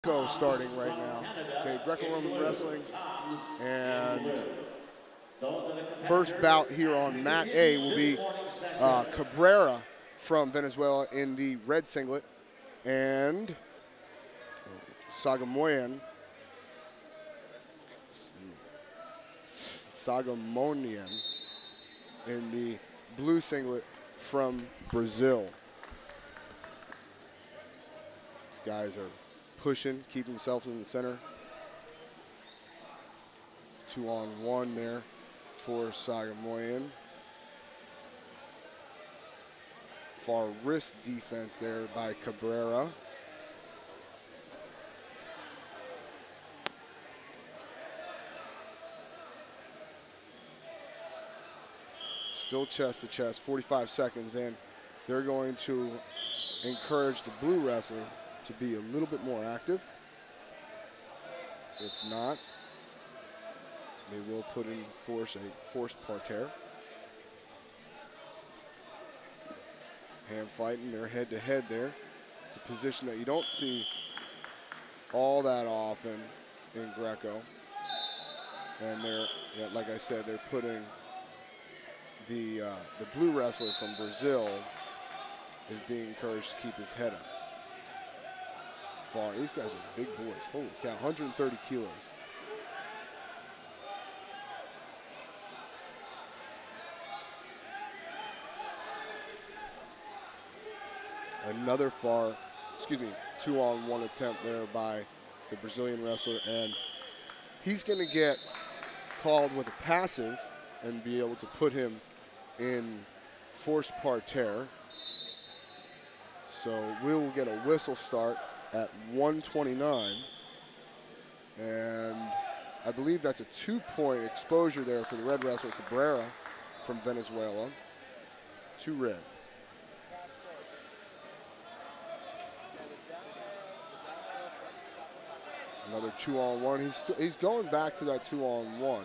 Greco starting right now. Okay, Greco-Roman wrestling, and first bout here on mat A will be Cabrera from Venezuela in the red singlet, and SOGHOMONYAN in the blue singlet from Brazil. These guys are pushing, keeping themselves in the center. 2-on-1 there for SOGHOMONYAN. Far wrist defense there by Cabrera. Still chest to chest, 45 seconds in. They're going to encourage the blue wrestler to be a little bit more active. If not, they will put in force a forced parterre. Hand fighting, they're head to head there. It's a position that you don't see all that often in Greco. And they're, like I said, they're putting the blue wrestler from Brazil is being encouraged to keep his head up. These guys are big boys. Holy cow, 130 kilos. Another 2-on-1 attempt there by the Brazilian wrestler, and he's going to get called with a passive and be able to put him in forced parterre. So we'll get a whistle start at 1:29, and I believe that's a 2-point exposure there for the red wrestler Cabrera from Venezuela. 2 red. Another 2-on-1. He's going back to that 2-on-1.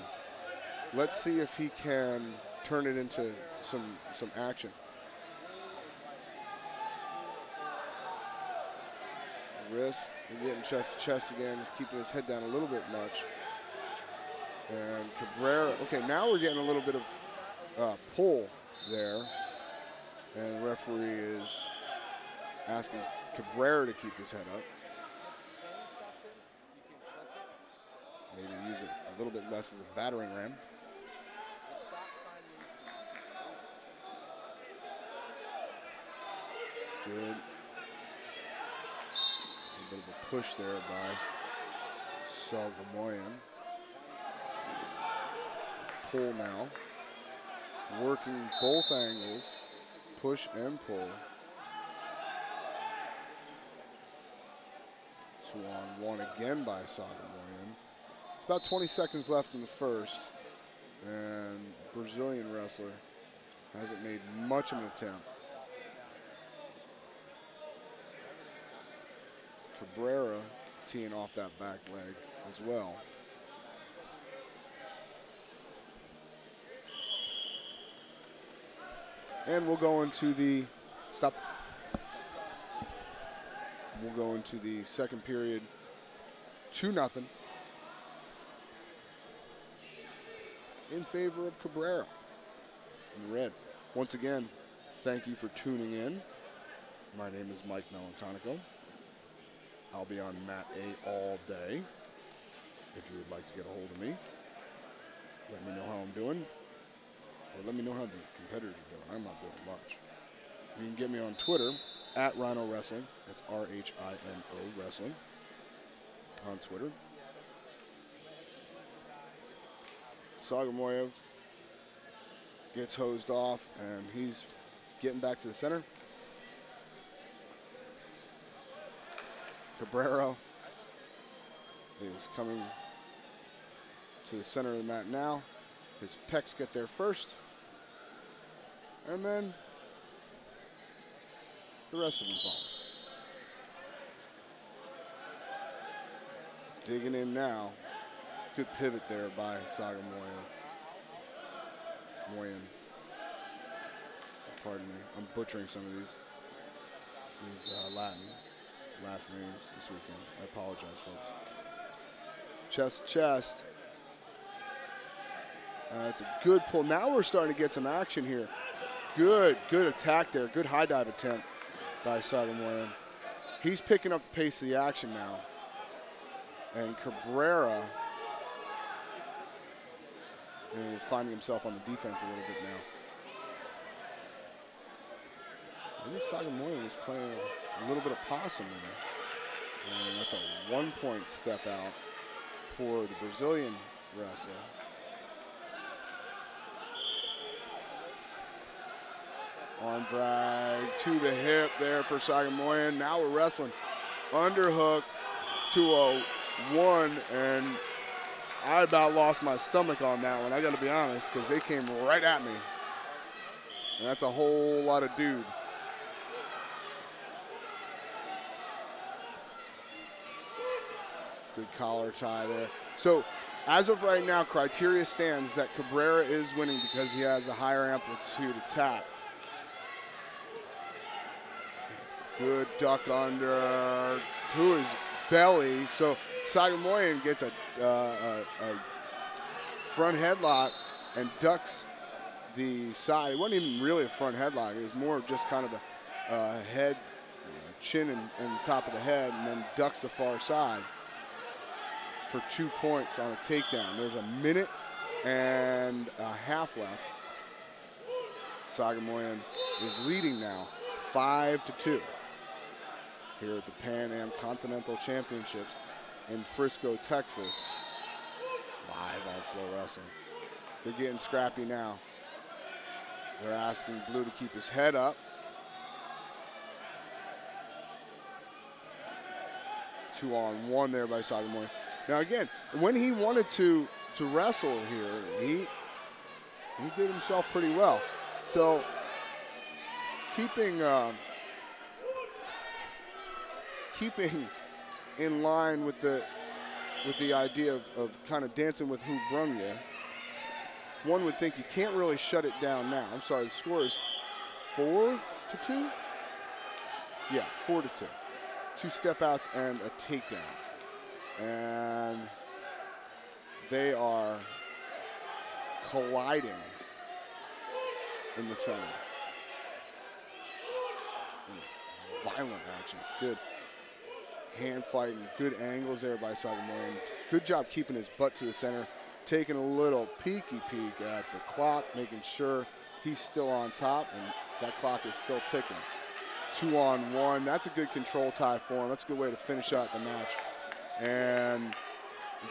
Let's see if he can turn it into some action. Wrist, and getting chest to chest again. He's keeping his head down a little bit much. And Cabrera, okay, now we're getting a little bit of pull there. And the referee is asking Cabrera to keep his head up. Maybe use it a little bit less as a battering ram. Good. A bit of a push there by SOGHOMONYAN. Pull now. Working both angles. Push and pull. 2-on-1 again by SOGHOMONYAN. It's about 20 seconds left in the first. And Brazilian wrestler hasn't made much of an attempt. Cabrera teeing off that back leg as well. And we'll go into the We'll go into the second period, 2-0 in favor of Cabrera in red. Once again, thank you for tuning in. My name is Mike Melanconico. I'll be on mat A all day. If you would like to get a hold of me, let me know how I'm doing, or let me know how the competitors are doing. I'm not doing much. You can get me on Twitter at Rhino Wrestling. That's RHINO Wrestling on Twitter. SOGHOMONYAN gets hosed off, and he's getting back to the center. Cabrera is coming to the center of the mat now. His pecs get there first, and then the rest of him follows. Digging in now. Good pivot there by SOGHOMONYAN. Pardon me, I'm butchering some of these Latin. last names this weekend. I apologize, folks. Chest to chest. That's a good pull. Now we're starting to get some action here. Good attack there. Good high dive attempt by SOGHOMONYAN. He's picking up the pace of the action now. And Cabrera is finding himself on the defense a little bit now. Maybe SOGHOMONYAN is playing a little bit of possum in there. And that's a 1-point step out for the Brazilian wrestler. Arm drag to the hip there for SOGHOMONYAN. Now we're wrestling. Underhook to a 1, and I about lost my stomach on that one, I gotta be honest, because they came right at me. And that's a whole lot of dude. Good collar tie there. So, as of right now, criteria stands that Cabrera is winning because he has a higher amplitude attack. Good duck under to his belly. So SOGHOMONYAN gets a front headlock and ducks the side. It wasn't even really a front headlock. It was more just kind of a head, chin and the top of the head, and then ducks the far side for 2 points on a takedown. There's a minute and a half left. SOGHOMONYAN is leading now 5-2 here at the Pan Am Continental Championships in Frisco, Texas, live on Flow Wrestling. They're getting scrappy now. They're asking Blue to keep his head up. 2-on-1 there by SOGHOMONYAN. Now again, when he wanted to wrestle here, he did himself pretty well. So keeping in line with the idea of kind of dancing with who brung you, one would think you can't really shut it down now. I'm sorry, the score is 4-2? Yeah, 4-2. 2 step outs and a takedown. And they are colliding in the center. Violent actions, good hand fighting, good angles there by SOGHOMONYAN. Good job keeping his butt to the center, taking a little peeky peek at the clock, making sure he's still on top, and that clock is still ticking. 2-on-1, that's a good control tie for him. That's a good way to finish out the match. And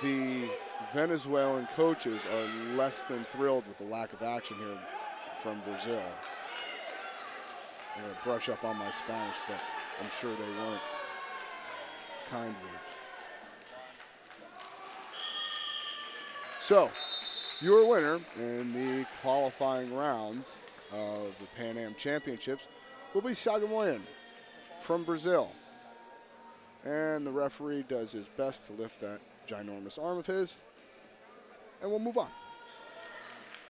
the Venezuelan coaches are less than thrilled with the lack of action here from Brazil. I'm going to brush up on my Spanish, but I'm sure they weren't kind words. So, your winner in the qualifying rounds of the Pan Am Championships will be SOGHOMONYAN from Brazil. And the referee does his best to lift that ginormous arm of his, and we'll move on.